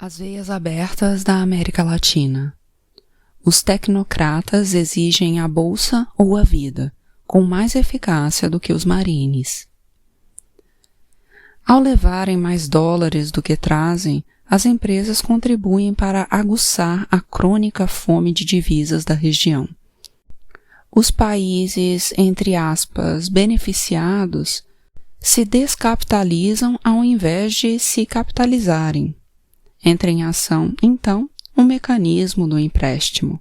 As veias abertas da América Latina. Os tecnocratas exigem a bolsa ou a vida, com mais eficácia do que os marines. Ao levarem mais dólares do que trazem, as empresas contribuem para aguçar a crônica fome de divisas da região. Os países, entre aspas, beneficiados, se descapitalizam ao invés de se capitalizarem. Entra em ação, então, o mecanismo do empréstimo.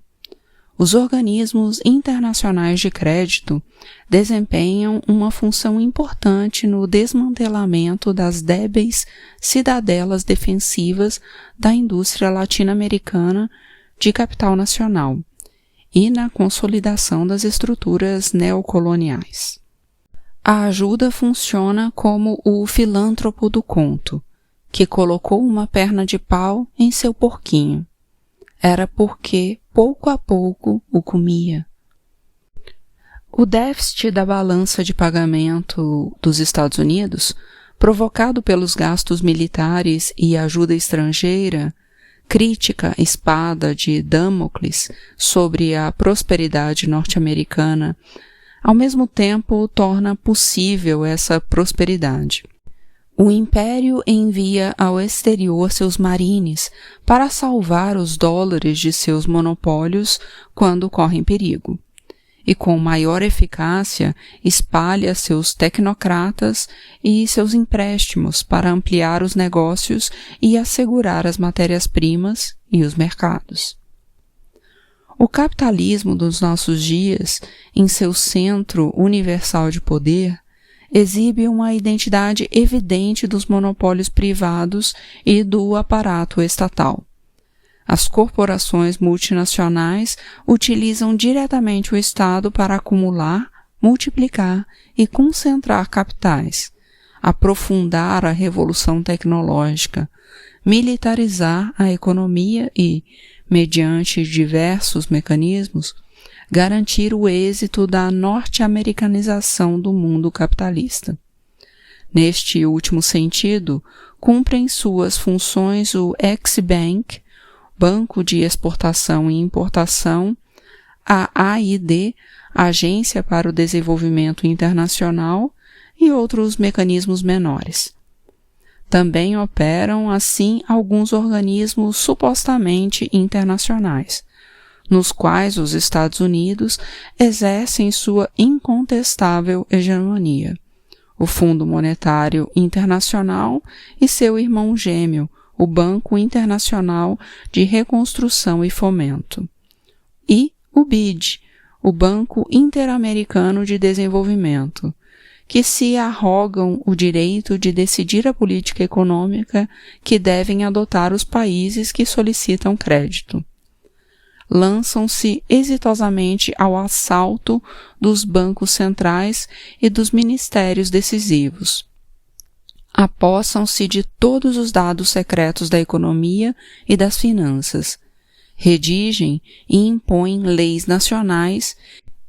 Os organismos internacionais de crédito desempenham uma função importante no desmantelamento das débeis cidadelas defensivas da indústria latino-americana de capital nacional e na consolidação das estruturas neocoloniais. A ajuda funciona como o filântropo do conto, que colocou uma perna de pau em seu porquinho. Era porque, pouco a pouco, o comia. O déficit da balança de pagamento dos Estados Unidos, provocado pelos gastos militares e ajuda estrangeira, crítica espada de Damocles sobre a prosperidade norte-americana, ao mesmo tempo torna possível essa prosperidade. O Império envia ao exterior seus marines para salvar os dólares de seus monopólios quando correm perigo, e com maior eficácia espalha seus tecnocratas e seus empréstimos para ampliar os negócios e assegurar as matérias-primas e os mercados. O capitalismo dos nossos dias, em seu centro universal de poder, exibe uma identidade evidente dos monopólios privados e do aparato estatal. As corporações multinacionais utilizam diretamente o Estado para acumular, multiplicar e concentrar capitais, aprofundar a revolução tecnológica, militarizar a economia e, mediante diversos mecanismos, garantir o êxito da norte-americanização do mundo capitalista. Neste último sentido, cumprem suas funções o Ex-Bank, Banco de Exportação e Importação, a AID, Agência para o Desenvolvimento Internacional, e outros mecanismos menores. Também operam, assim, alguns organismos supostamente internacionais, nos quais os Estados Unidos exercem sua incontestável hegemonia, o Fundo Monetário Internacional e seu irmão gêmeo, o Banco Internacional de Reconstrução e Fomento, e o BID, o Banco Interamericano de Desenvolvimento, que se arrogam o direito de decidir a política econômica que devem adotar os países que solicitam crédito. Lançam-se exitosamente ao assalto dos bancos centrais e dos ministérios decisivos. Apossam-se de todos os dados secretos da economia e das finanças. Redigem e impõem leis nacionais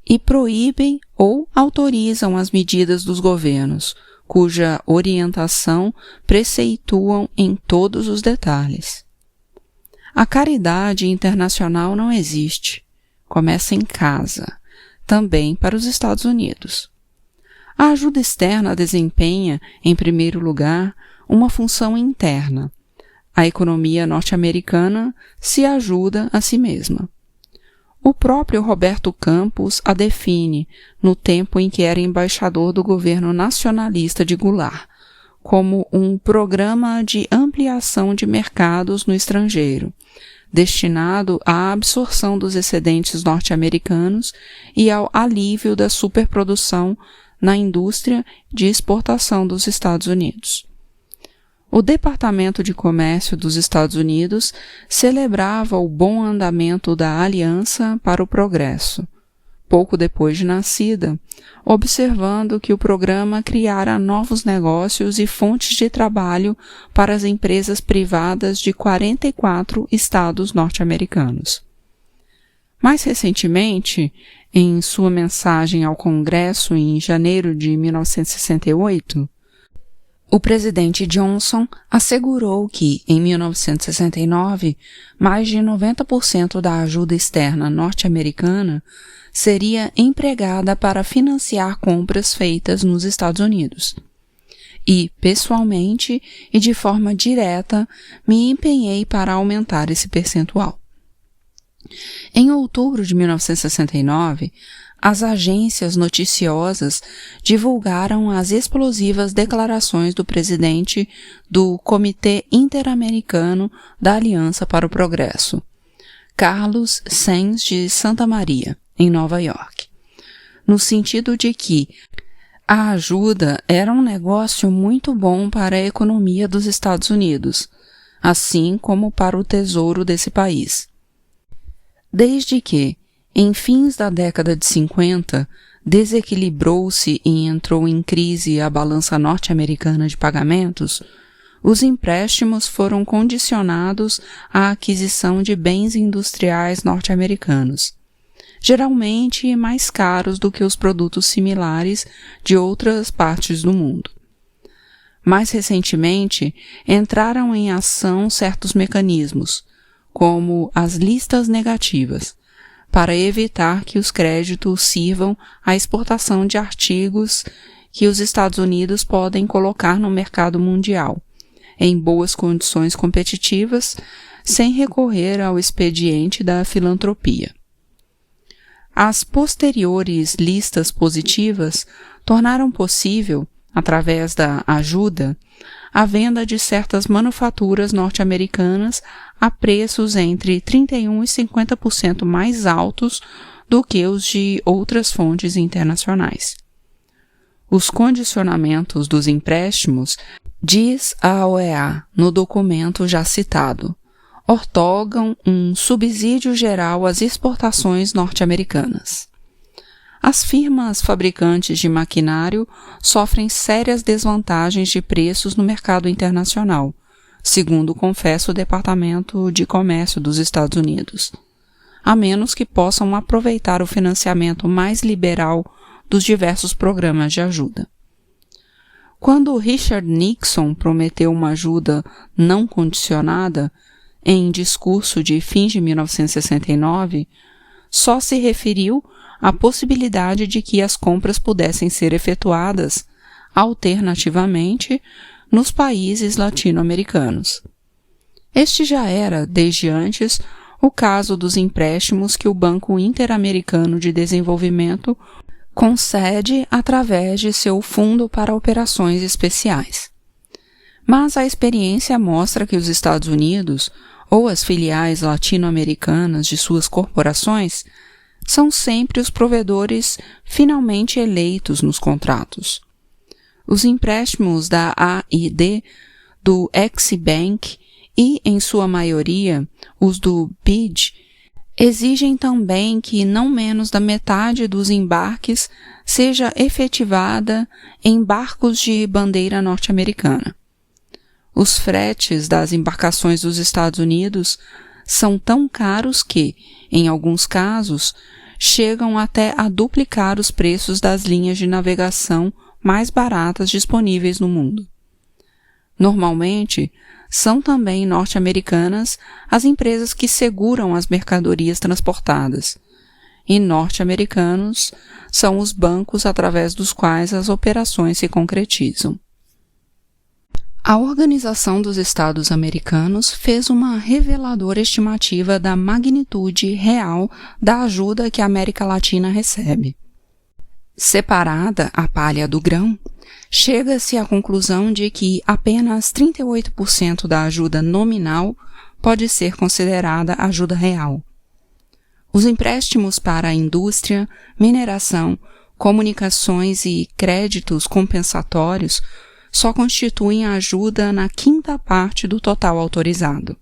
e proíbem ou autorizam as medidas dos governos, cuja orientação preceituam em todos os detalhes. A caridade internacional não existe. Começa em casa, também para os Estados Unidos. A ajuda externa desempenha, em primeiro lugar, uma função interna. A economia norte-americana se ajuda a si mesma. O próprio Roberto Campos a define, no tempo em que era embaixador do governo nacionalista de Goulart, como um programa de ampliação de mercados no estrangeiro, destinado à absorção dos excedentes norte-americanos e ao alívio da superprodução na indústria de exportação dos Estados Unidos. O Departamento de Comércio dos Estados Unidos celebrava o bom andamento da Aliança para o Progresso, pouco depois de nascida, observando que o programa criara novos negócios e fontes de trabalho para as empresas privadas de 44 estados norte-americanos. Mais recentemente, em sua mensagem ao Congresso em janeiro de 1968, O presidente Johnson assegurou que, em 1969, mais de 90% da ajuda externa norte-americana seria empregada para financiar compras feitas nos Estados Unidos. E, pessoalmente e de forma direta, me empenhei para aumentar esse percentual. Em outubro de 1969, as agências noticiosas divulgaram as explosivas declarações do presidente do Comitê Interamericano da Aliança para o Progresso, Carlos Sainz de Santa Maria, em Nova York, no sentido de que a ajuda era um negócio muito bom para a economia dos Estados Unidos, assim como para o tesouro desse país. Desde que, em fins da década de 50, desequilibrou-se e entrou em crise a balança norte-americana de pagamentos, os empréstimos foram condicionados à aquisição de bens industriais norte-americanos, geralmente mais caros do que os produtos similares de outras partes do mundo. Mais recentemente, entraram em ação certos mecanismos, como as listas negativas, para evitar que os créditos sirvam à exportação de artigos que os Estados Unidos podem colocar no mercado mundial, em boas condições competitivas, sem recorrer ao expediente da filantropia. As posteriores listas positivas tornaram possível, através da ajuda, a venda de certas manufaturas norte-americanas a preços entre 31% e 50% mais altos do que os de outras fontes internacionais. Os condicionamentos dos empréstimos, diz a OEA no documento já citado, outorgam um subsídio geral às exportações norte-americanas. As firmas fabricantes de maquinário sofrem sérias desvantagens de preços no mercado internacional, segundo confessa o Departamento de Comércio dos Estados Unidos, a menos que possam aproveitar o financiamento mais liberal dos diversos programas de ajuda. Quando Richard Nixon prometeu uma ajuda não condicionada, em discurso de fins de 1969, só se referiu à possibilidade de que as compras pudessem ser efetuadas, alternativamente, nos países latino-americanos. Este já era, desde antes, o caso dos empréstimos que o Banco Interamericano de Desenvolvimento concede através de seu Fundo para Operações Especiais. Mas a experiência mostra que os Estados Unidos, ou as filiais latino-americanas de suas corporações, são sempre os provedores finalmente eleitos nos contratos. Os empréstimos da AID, do Ex-Bank e, em sua maioria, os do BID, exigem também que não menos da metade dos embarques seja efetivada em barcos de bandeira norte-americana. Os fretes das embarcações dos Estados Unidos são tão caros que, em alguns casos, chegam até a duplicar os preços das linhas de navegação mais baratas disponíveis no mundo. Normalmente, são também norte-americanas as empresas que seguram as mercadorias transportadas, e norte-americanos são os bancos através dos quais as operações se concretizam. A Organização dos Estados Americanos fez uma reveladora estimativa da magnitude real da ajuda que a América Latina recebe. Separada a palha do grão, chega-se à conclusão de que apenas 38% da ajuda nominal pode ser considerada ajuda real. Os empréstimos para a indústria, mineração, comunicações e créditos compensatórios só constituem a ajuda na quinta parte do total autorizado.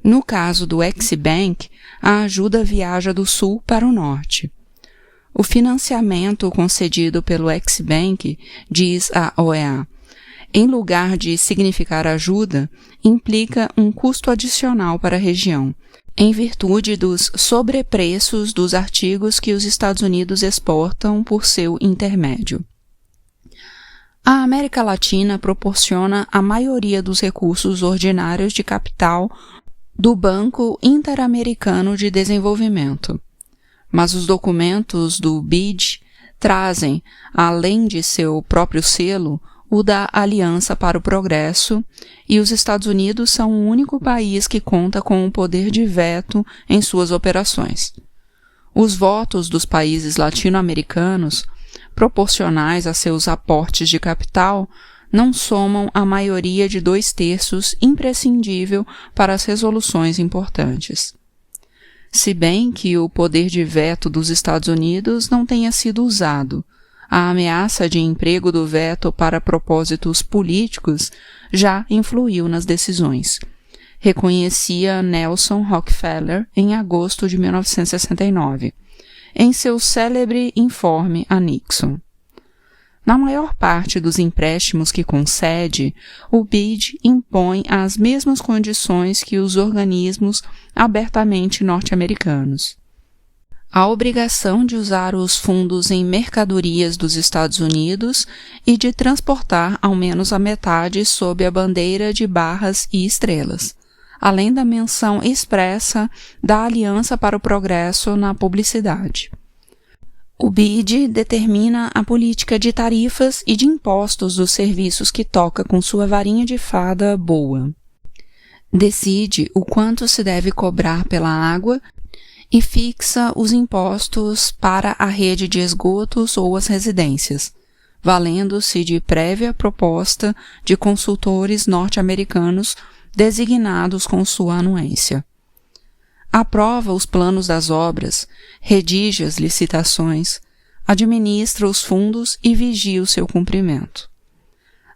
No caso do Ex-Bank, a ajuda viaja do sul para o norte. O financiamento concedido pelo Ex-Bank, diz a OEA, em lugar de significar ajuda, implica um custo adicional para a região, em virtude dos sobrepreços dos artigos que os Estados Unidos exportam por seu intermédio. A América Latina proporciona a maioria dos recursos ordinários de capital do Banco Interamericano de Desenvolvimento, mas os documentos do BID trazem, além de seu próprio selo, o da Aliança para o Progresso, e os Estados Unidos são o único país que conta com o poder de veto em suas operações. Os votos dos países latino-americanos, proporcionais a seus aportes de capital, não somam a maioria de 2/3 imprescindível para as resoluções importantes. Se bem que o poder de veto dos Estados Unidos não tenha sido usado, a ameaça de emprego do veto para propósitos políticos já influiu nas decisões, reconhecia Nelson Rockefeller em agosto de 1969, em seu célebre informe a Nixon. Na maior parte dos empréstimos que concede, o BID impõe as mesmas condições que os organismos abertamente norte-americanos. A obrigação de usar os fundos em mercadorias dos Estados Unidos e de transportar ao menos a metade sob a bandeira de barras e estrelas, além da menção expressa da Aliança para o Progresso na publicidade. O BID determina a política de tarifas e de impostos dos serviços que toca com sua varinha de fada boa. Decide o quanto se deve cobrar pela água e fixa os impostos para a rede de esgotos ou as residências, valendo-se de prévia proposta de consultores norte-americanos designados com sua anuência. Aprova os planos das obras, redige as licitações, administra os fundos e vigia o seu cumprimento.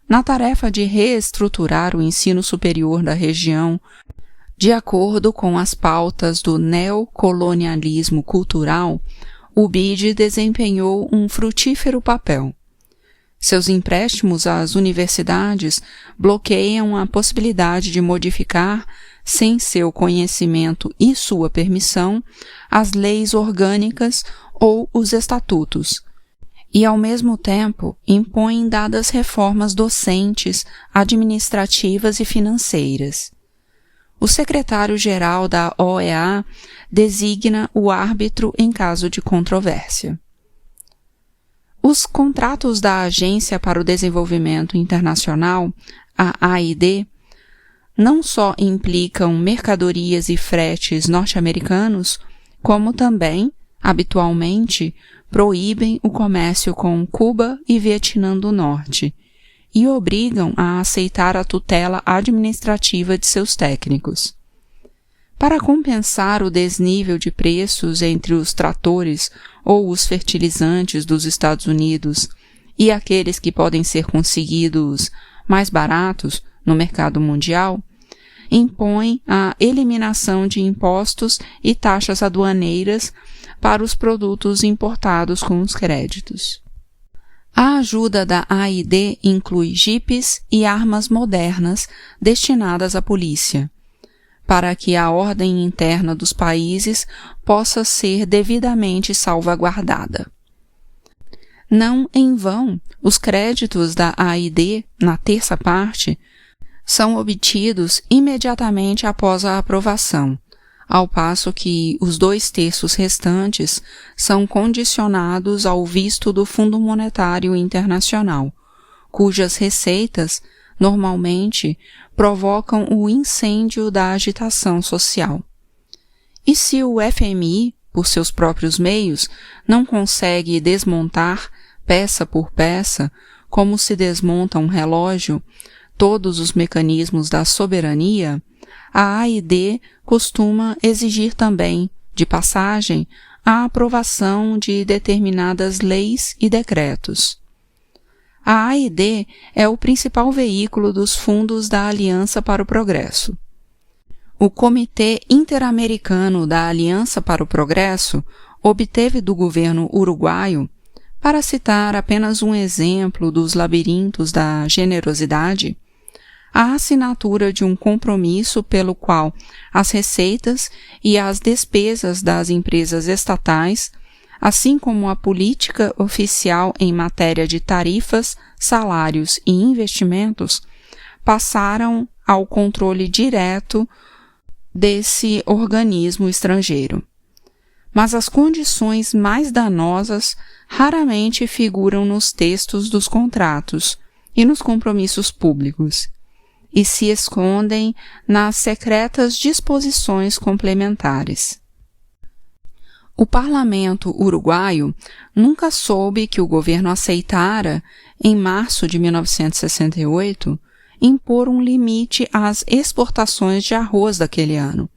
Na tarefa de reestruturar o ensino superior da região, de acordo com as pautas do neocolonialismo cultural, o BID desempenhou um frutífero papel. Seus empréstimos às universidades bloqueiam a possibilidade de modificar, sem seu conhecimento e sua permissão, as leis orgânicas ou os estatutos, e, ao mesmo tempo, impõem dadas reformas docentes, administrativas e financeiras. O secretário-geral da OEA designa o árbitro em caso de controvérsia. Os contratos da Agência para o Desenvolvimento Internacional, a AID, não só implicam mercadorias e fretes norte-americanos, como também, habitualmente, proíbem o comércio com Cuba e Vietnã do Norte e obrigam a aceitar a tutela administrativa de seus técnicos. Para compensar o desnível de preços entre os tratores ou os fertilizantes dos Estados Unidos e aqueles que podem ser conseguidos mais baratos no mercado mundial, impõe a eliminação de impostos e taxas aduaneiras para os produtos importados com os créditos. A ajuda da AID inclui jipes e armas modernas destinadas à polícia, para que a ordem interna dos países possa ser devidamente salvaguardada. Não em vão, os créditos da AID, na terça parte, são obtidos imediatamente após a aprovação, ao passo que os 2/3 restantes são condicionados ao visto do Fundo Monetário Internacional, cujas receitas, normalmente, provocam o incêndio da agitação social. E se o FMI, por seus próprios meios, não consegue desmontar, peça por peça, como se desmonta um relógio, todos os mecanismos da soberania, a AID costuma exigir também, de passagem, a aprovação de determinadas leis e decretos. A AID é o principal veículo dos fundos da Aliança para o Progresso. O Comitê Interamericano da Aliança para o Progresso obteve do governo uruguaio, para citar apenas um exemplo dos labirintos da generosidade, a assinatura de um compromisso pelo qual as receitas e as despesas das empresas estatais, assim como a política oficial em matéria de tarifas, salários e investimentos passaram ao controle direto desse organismo estrangeiro. Mas as condições mais danosas raramente figuram nos textos dos contratos e nos compromissos públicos, e se escondem nas secretas disposições complementares. O parlamento uruguaio nunca soube que o governo aceitara, em março de 1968, impor um limite às exportações de arroz daquele ano,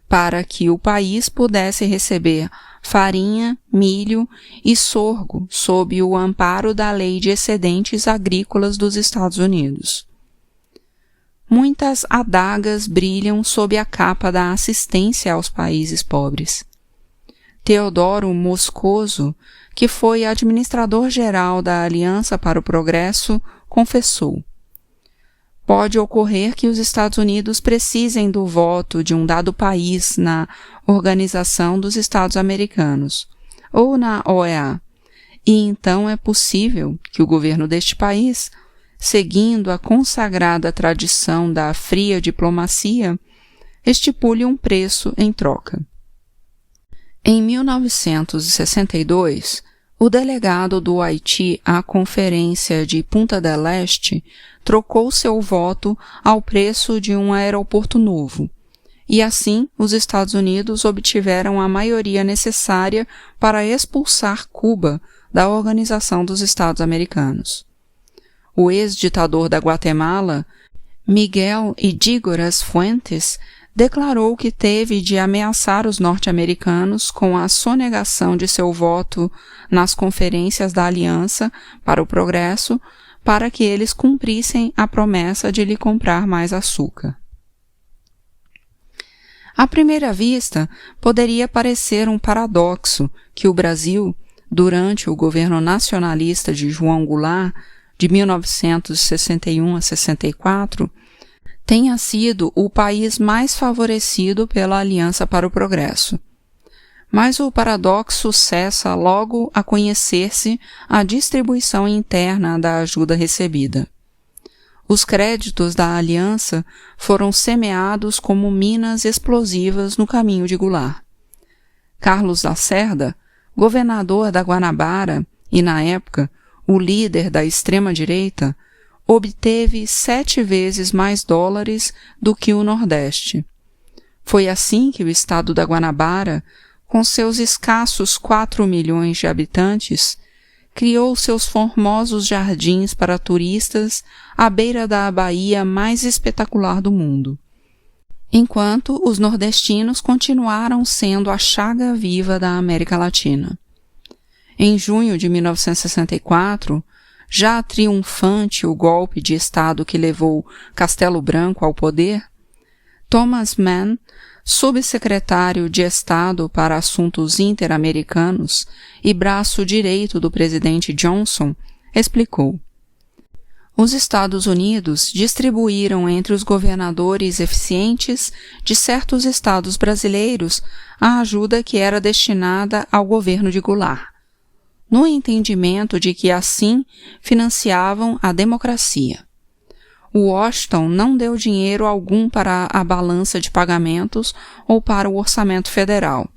para que o país pudesse receber farinha, milho e sorgo sob o amparo da Lei de Excedentes Agrícolas dos Estados Unidos. Muitas adagas brilham sob a capa da assistência aos países pobres. Teodoro Moscoso, que foi administrador-geral da Aliança para o Progresso, confessou: pode ocorrer que os Estados Unidos precisem do voto de um dado país na Organização dos Estados Americanos, ou na OEA, e então é possível que o governo deste país, seguindo a consagrada tradição da fria diplomacia, estipule um preço em troca. Em 1962, o delegado do Haiti à Conferência de Punta del Este trocou seu voto ao preço de um aeroporto novo, e assim os Estados Unidos obtiveram a maioria necessária para expulsar Cuba da Organização dos Estados Americanos. O ex-ditador da Guatemala, Miguel Ydígoras Fuentes, declarou que teve de ameaçar os norte-americanos com a sonegação de seu voto nas conferências da Aliança para o Progresso para que eles cumprissem a promessa de lhe comprar mais açúcar. À primeira vista, poderia parecer um paradoxo que o Brasil, durante o governo nacionalista de João Goulart, de 1961 a 64, tenha sido o país mais favorecido pela Aliança para o Progresso. Mas o paradoxo cessa logo a conhecer-se a distribuição interna da ajuda recebida. Os créditos da Aliança foram semeados como minas explosivas no caminho de Goulart. Carlos Lacerda, governador da Guanabara e, na época, o líder da extrema-direita, obteve 7 vezes mais dólares do que o Nordeste. Foi assim que o estado da Guanabara, com seus escassos 4 milhões de habitantes, criou seus formosos jardins para turistas à beira da baía mais espetacular do mundo, enquanto os nordestinos continuaram sendo a chaga viva da América Latina. Em junho de 1964, já triunfante o golpe de Estado que levou Castelo Branco ao poder, Thomas Mann, subsecretário de Estado para Assuntos Interamericanos e braço direito do presidente Johnson, explicou: os Estados Unidos distribuíram entre os governadores eficientes de certos estados brasileiros a ajuda que era destinada ao governo de Goulart, no entendimento de que assim financiavam a democracia. Washington não deu dinheiro algum para a balança de pagamentos ou para o orçamento federal,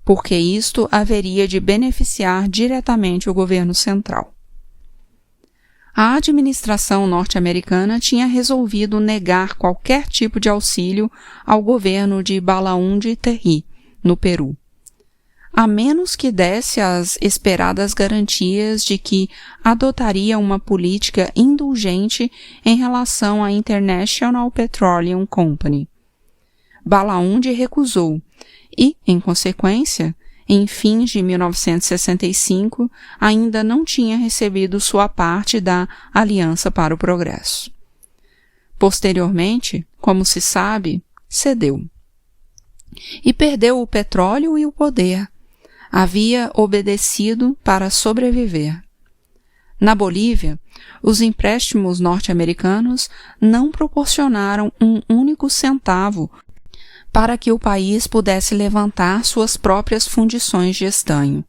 porque isto haveria de beneficiar diretamente o governo central. A administração norte-americana tinha resolvido negar qualquer tipo de auxílio ao governo de Balaúnde Terry, no Peru, a menos que desse as esperadas garantias de que adotaria uma política indulgente em relação à International Petroleum Company. Balaúnde recusou e, em consequência, em fins de 1965, ainda não tinha recebido sua parte da Aliança para o Progresso. Posteriormente, como se sabe, cedeu. E perdeu o petróleo e o poder. Havia obedecido para sobreviver. Na Bolívia, os empréstimos norte-americanos não proporcionaram um único centavo para que o país pudesse levantar suas próprias fundições de estanho,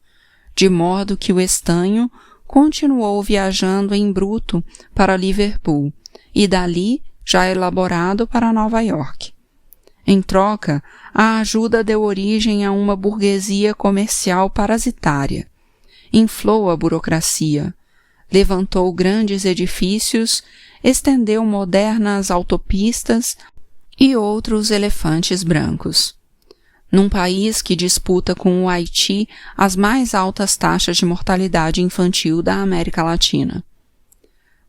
de modo que o estanho, continuou viajando em bruto para Liverpool e dali já elaborado para Nova York. Em troca, a ajuda deu origem a uma burguesia comercial parasitária, inflou a burocracia, levantou grandes edifícios, estendeu modernas autopistas e outros elefantes brancos. Num país que disputa com o Haiti as mais altas taxas de mortalidade infantil da América Latina.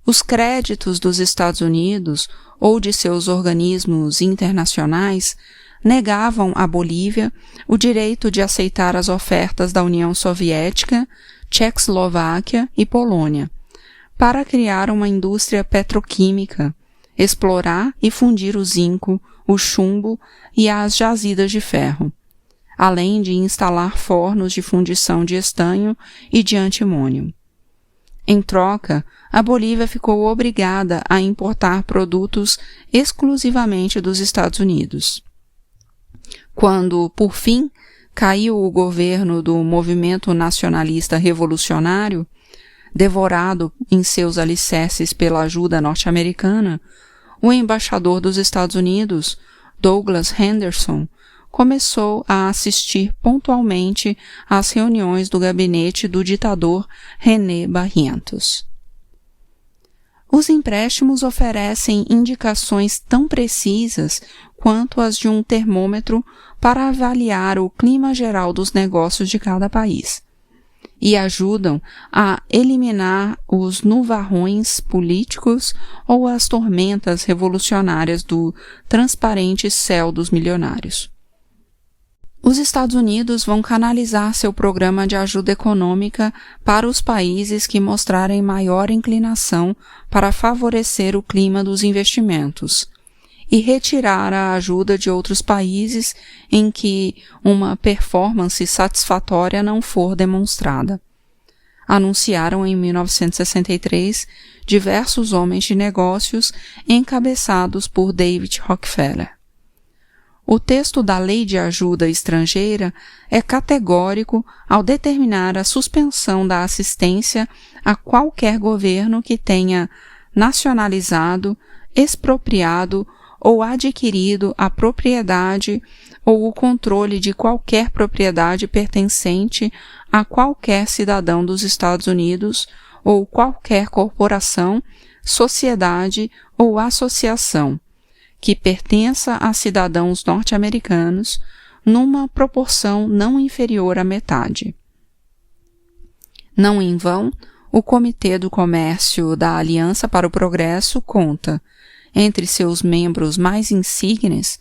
Os créditos dos Estados Unidos ou de seus organismos internacionais negavam à Bolívia o direito de aceitar as ofertas da União Soviética, Tchecoslováquia e Polônia, para criar uma indústria petroquímica, explorar e fundir o zinco, o chumbo e as jazidas de ferro, além de instalar fornos de fundição de estanho e de antimônio. Em troca, a Bolívia ficou obrigada a importar produtos exclusivamente dos Estados Unidos. Quando, por fim, caiu o governo do movimento nacionalista revolucionário, devorado em seus alicerces pela ajuda norte-americana, o embaixador dos Estados Unidos, Douglas Henderson, começou a assistir pontualmente às reuniões do gabinete do ditador René Barrientos. Os empréstimos oferecem indicações tão precisas quanto as de um termômetro para avaliar o clima geral dos negócios de cada país e ajudam a eliminar os nubarrões políticos ou as tormentas revolucionárias do transparente céu dos milionários. Os Estados Unidos vão canalizar seu programa de ajuda econômica para os países que mostrarem maior inclinação para favorecer o clima dos investimentos e retirar a ajuda de outros países em que uma performance satisfatória não for demonstrada. Anunciaram em 1963 diversos homens de negócios encabeçados por David Rockefeller. O texto da Lei de Ajuda Estrangeira é categórico ao determinar a suspensão da assistência a qualquer governo que tenha nacionalizado, expropriado ou adquirido a propriedade ou o controle de qualquer propriedade pertencente a qualquer cidadão dos Estados Unidos ou qualquer corporação, sociedade ou associação que pertença a cidadãos norte-americanos numa proporção não inferior à metade. Não em vão, o Comitê do Comércio da Aliança para o Progresso conta, entre seus membros mais insignes,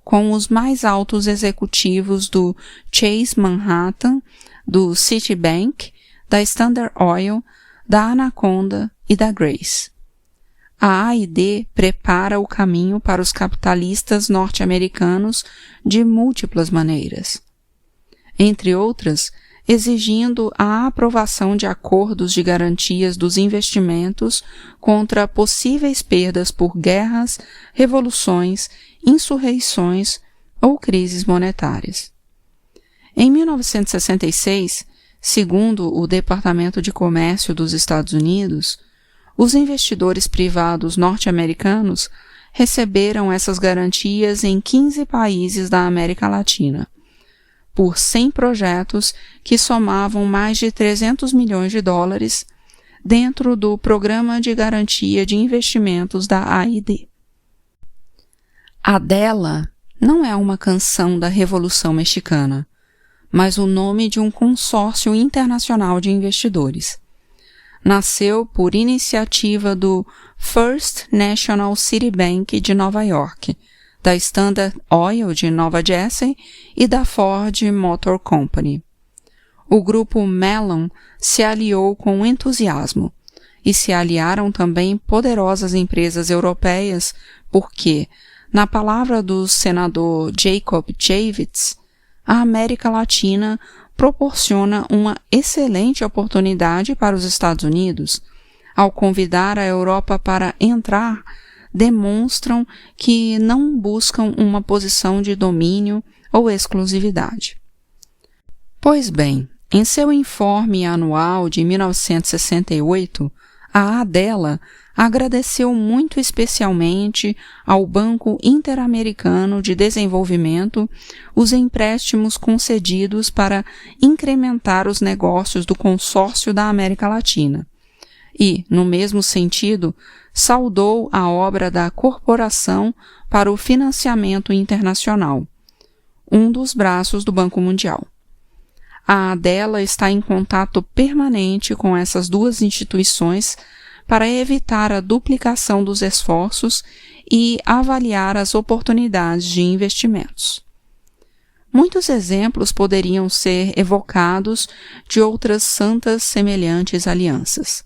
com os mais altos executivos do Chase Manhattan, do Citibank, da Standard Oil, da Anaconda e da Grace. A A&D prepara o caminho para os capitalistas norte-americanos de múltiplas maneiras. Entre outras, exigindo a aprovação de acordos de garantias dos investimentos contra possíveis perdas por guerras, revoluções, insurreições ou crises monetárias. Em 1966, segundo o Departamento de Comércio dos Estados Unidos, os investidores privados norte-americanos receberam essas garantias em 15 países da América Latina, por 100 projetos que somavam mais de 300 milhões de dólares dentro do Programa de Garantia de Investimentos da A&D. Adela não é uma canção da Revolução Mexicana, mas o nome de um consórcio internacional de investidores. Nasceu por iniciativa do First National City Bank de Nova York, da Standard Oil de Nova Jersey e da Ford Motor Company. O grupo Mellon se aliou com entusiasmo e se aliaram também poderosas empresas europeias porque, na palavra do senador Jacob Javits, a América Latina proporciona uma excelente oportunidade para os Estados Unidos. Ao convidar a Europa para entrar, demonstram que não buscam uma posição de domínio ou exclusividade. Pois bem, Em seu informe anual de 1968, a Adela agradeceu muito especialmente ao Banco Interamericano de Desenvolvimento os empréstimos concedidos para incrementar os negócios do Consórcio da América Latina e, no mesmo sentido, saudou a obra da Corporação para o Financiamento Internacional, um dos braços do Banco Mundial. A Adela está em contato permanente com essas duas instituições para evitar a duplicação dos esforços e avaliar as oportunidades de investimentos. Muitos exemplos poderiam ser evocados de outras santas semelhantes alianças.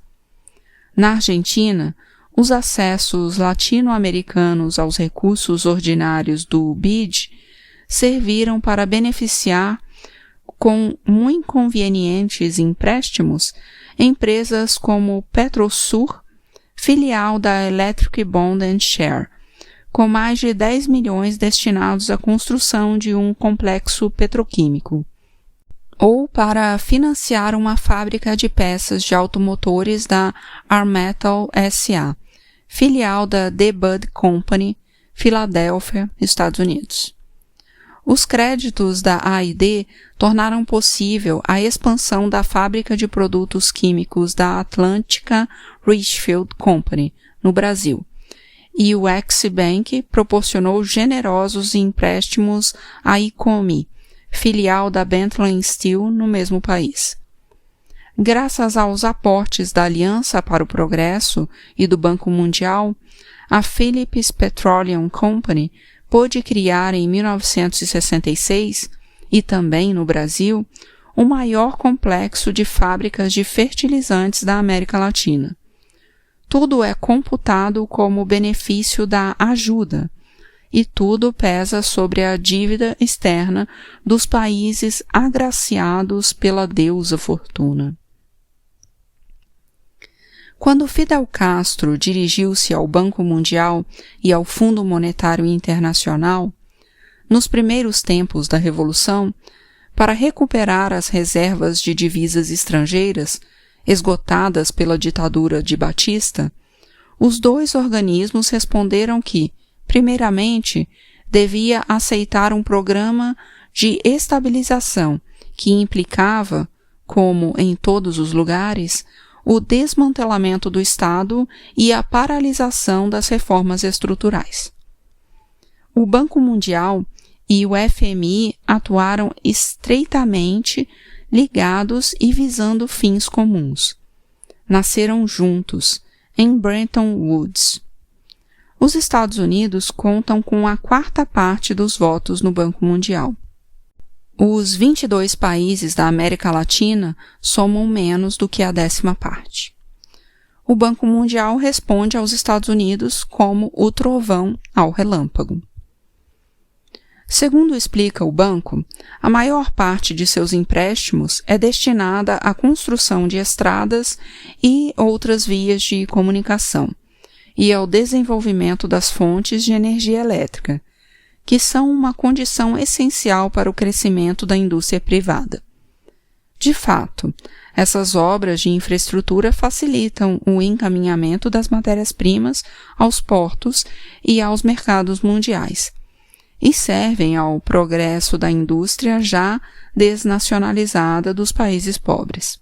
Na Argentina, os acessos latino-americanos aos recursos ordinários do BID serviram para beneficiar com muito convenientes empréstimos empresas como Petrosur, filial da Electric Bond and Share, com mais de 10 milhões destinados à construção de um complexo petroquímico, ou para financiar uma fábrica de peças de automotores da Armetal S.A., filial da The Bud Company, Filadélfia, Estados Unidos. Os créditos da A&D tornaram possível a expansão da fábrica de produtos químicos da Atlântica Richfield Company, no Brasil, e o Ex-Bank proporcionou generosos empréstimos à Icomi, filial da Bentley Steel no mesmo país. Graças aos aportes da Aliança para o Progresso e do Banco Mundial, a Phillips Petroleum Company pôde criar em 1966, e também no Brasil, o maior complexo de fábricas de fertilizantes da América Latina. Tudo é computado como benefício da ajuda, e tudo pesa sobre a dívida externa dos países agraciados pela deusa Fortuna. Quando Fidel Castro dirigiu-se ao Banco Mundial e ao Fundo Monetário Internacional, nos primeiros tempos da Revolução, para recuperar as reservas de divisas estrangeiras, esgotadas pela ditadura de Batista, os dois organismos responderam que, primeiramente, devia aceitar um programa de estabilização que implicava, como em todos os lugares, o desmantelamento do Estado e a paralisação das reformas estruturais. O Banco Mundial e o FMI atuaram estreitamente ligados e visando fins comuns. Nasceram juntos, em Bretton Woods. Os Estados Unidos contam com a 4ª parte dos votos no Banco Mundial. Os 22 países da América Latina somam menos do que a 10ª parte. O Banco Mundial responde aos Estados Unidos como o trovão ao relâmpago. Segundo explica o banco, a maior parte de seus empréstimos é destinada à construção de estradas e outras vias de comunicação e ao desenvolvimento das fontes de energia elétrica, que são uma condição essencial para o crescimento da indústria privada. De fato, essas obras de infraestrutura facilitam o encaminhamento das matérias-primas aos portos e aos mercados mundiais, e servem ao progresso da indústria já desnacionalizada dos países pobres.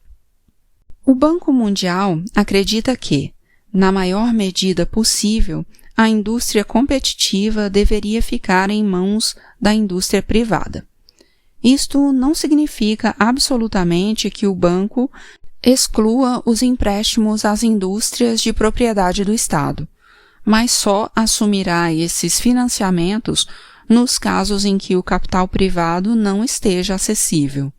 O Banco Mundial acredita que, na maior medida possível, a indústria competitiva deveria ficar em mãos da indústria privada. Isto não significa absolutamente que o banco exclua os empréstimos às indústrias de propriedade do Estado, mas só assumirá esses financiamentos nos casos em que o capital privado não esteja acessível.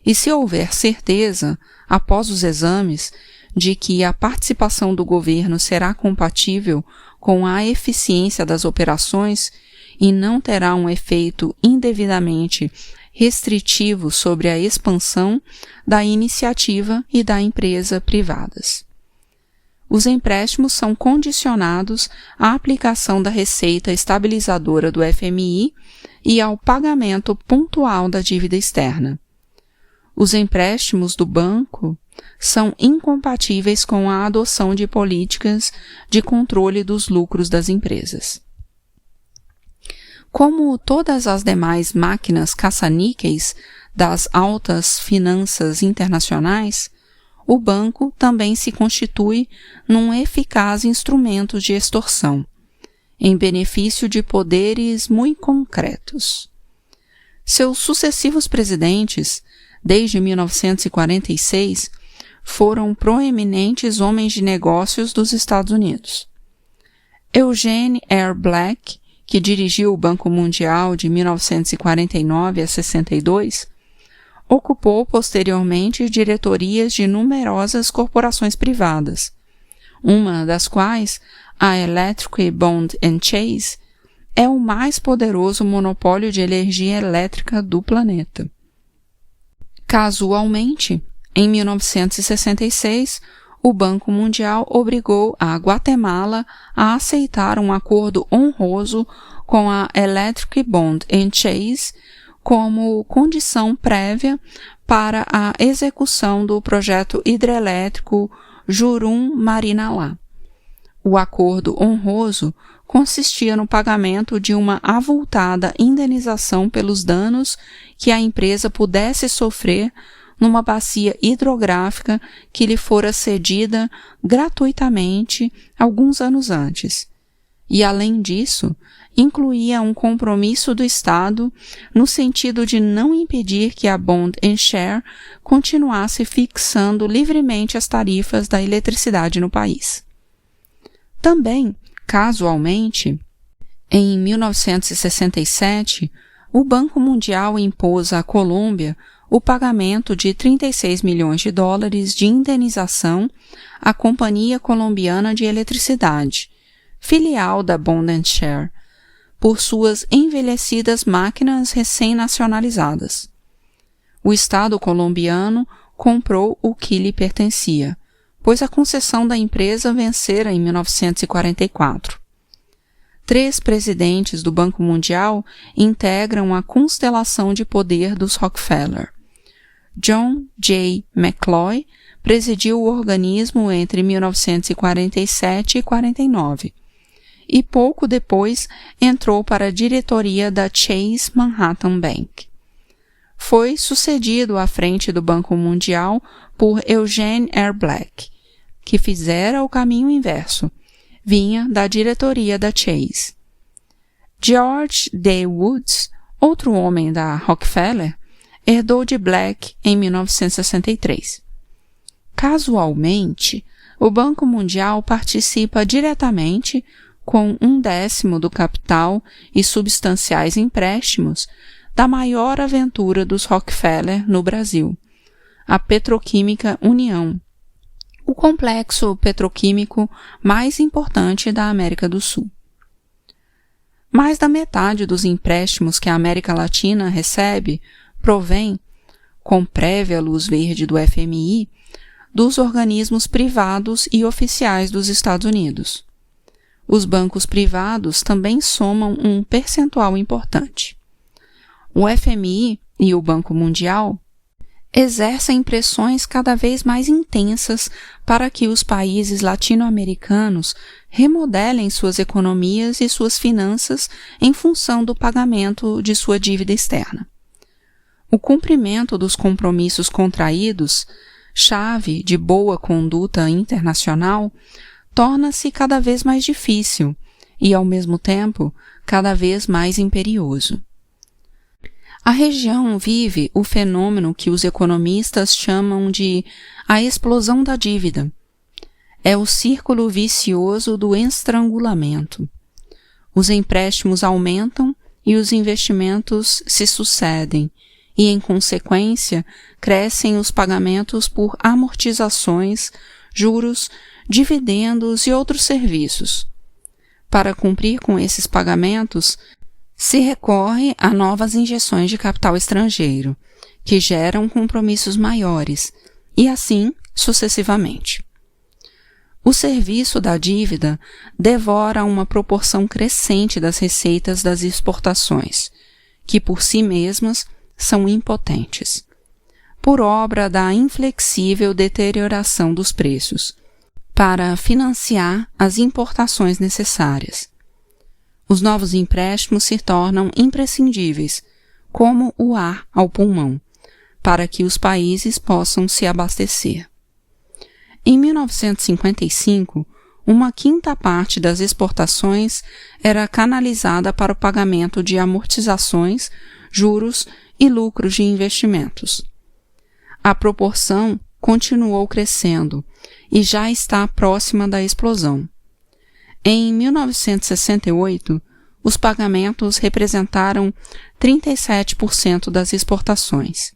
E se houver certeza, após os exames, de que a participação do governo será compatível com a eficiência das operações e não terá um efeito indevidamente restritivo sobre a expansão da iniciativa e da empresa privadas. Os empréstimos são condicionados à aplicação da receita estabilizadora do FMI e ao pagamento pontual da dívida externa. Os empréstimos do banco são incompatíveis com a adoção de políticas de controle dos lucros das empresas. Como todas as demais máquinas caça-níqueis das altas finanças internacionais, o banco também se constitui num eficaz instrumento de extorsão, em benefício de poderes muito concretos. Seus sucessivos presidentes, desde 1946, foram proeminentes homens de negócios dos Estados Unidos. Eugene R. Black, que dirigiu o Banco Mundial de 1949 a 62, ocupou posteriormente diretorias de numerosas corporações privadas, uma das quais, a Electric Bond and Chase, é o mais poderoso monopólio de energia elétrica do planeta. Casualmente, em 1966, o Banco Mundial obrigou a Guatemala a aceitar um acordo honroso com a Electric Bond and Chase como condição prévia para a execução do projeto hidrelétrico Jurum-Marinalá. O acordo honroso consistia no pagamento de uma avultada indenização pelos danos que a empresa pudesse sofrer numa bacia hidrográfica que lhe fora cedida gratuitamente alguns anos antes. E, além disso, incluía um compromisso do Estado no sentido de não impedir que a Bond and Share continuasse fixando livremente as tarifas da eletricidade no país. Também, casualmente, em 1967, o Banco Mundial impôs à Colômbia o pagamento de 36 milhões de dólares de indenização à Companhia Colombiana de Eletricidade, filial da Bond and Share, por suas envelhecidas máquinas recém-nacionalizadas. O Estado colombiano comprou o que lhe pertencia, pois a concessão da empresa vencera em 1944. 3 presidentes do Banco Mundial integram a constelação de poder dos Rockefeller. John J. McCloy presidiu o organismo entre 1947 e 49, e pouco depois entrou para a diretoria da Chase Manhattan Bank. Foi sucedido à frente do Banco Mundial por Eugene R. Black, que fizera o caminho inverso, vinha da diretoria da Chase. George D. Woods, outro homem da Rockefeller, herdou de Black em 1963. Casualmente, o Banco Mundial participa diretamente, com 1/10 do capital e substanciais empréstimos, da maior aventura dos Rockefeller no Brasil, a Petroquímica União, o complexo petroquímico mais importante da América do Sul. Mais da metade dos empréstimos que a América Latina recebe provém, com prévia luz verde do FMI, dos organismos privados e oficiais dos Estados Unidos. Os bancos privados também somam um percentual importante. O FMI e o Banco Mundial exercem pressões cada vez mais intensas para que os países latino-americanos remodelem suas economias e suas finanças em função do pagamento de sua dívida externa. O cumprimento dos compromissos contraídos, chave de boa conduta internacional, torna-se cada vez mais difícil e, ao mesmo tempo, cada vez mais imperioso. A região vive o fenômeno que os economistas chamam de a explosão da dívida. É o círculo vicioso do estrangulamento. Os empréstimos aumentam e os investimentos se sucedem, e, em consequência, crescem os pagamentos por amortizações, juros, dividendos e outros serviços. Para cumprir com esses pagamentos, se recorre a novas injeções de capital estrangeiro, que geram compromissos maiores, e assim sucessivamente. O serviço da dívida devora uma proporção crescente das receitas das exportações, que por si mesmas são impotentes. por obra da inflexível deterioração dos preços, para financiar as importações necessárias. Os novos empréstimos se tornam imprescindíveis, como o ar ao pulmão, para que os países possam se abastecer. Em 1955, uma quinta parte das exportações era canalizada para o pagamento de amortizações, juros e lucros de investimentos. A proporção continuou crescendo e já está próxima da explosão. Em 1968, os pagamentos representaram 37% das exportações.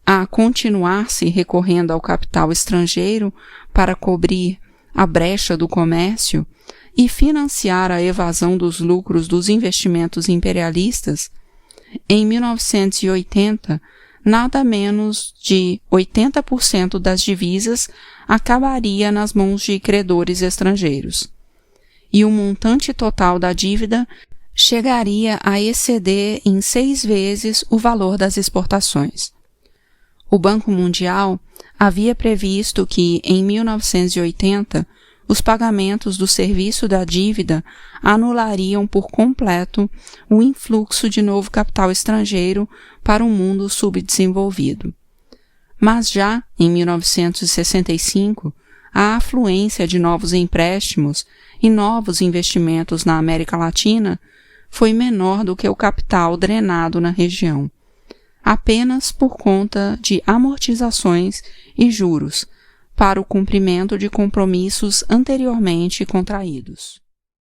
A continuar-se recorrendo ao capital estrangeiro para cobrir a brecha do comércio e financiar a evasão dos lucros dos investimentos imperialistas, em 1980, nada menos de 80% das divisas acabaria nas mãos de credores estrangeiros, e o montante total da dívida chegaria a exceder em 6 vezes o valor das exportações. O Banco Mundial havia previsto que, em 1980, os pagamentos do serviço da dívida anulariam por completo o influxo de novo capital estrangeiro para o mundo subdesenvolvido. Mas já em 1965, a afluência de novos empréstimos e novos investimentos na América Latina foi menor do que o capital drenado na região, apenas por conta de amortizações e juros para o cumprimento de compromissos anteriormente contraídos.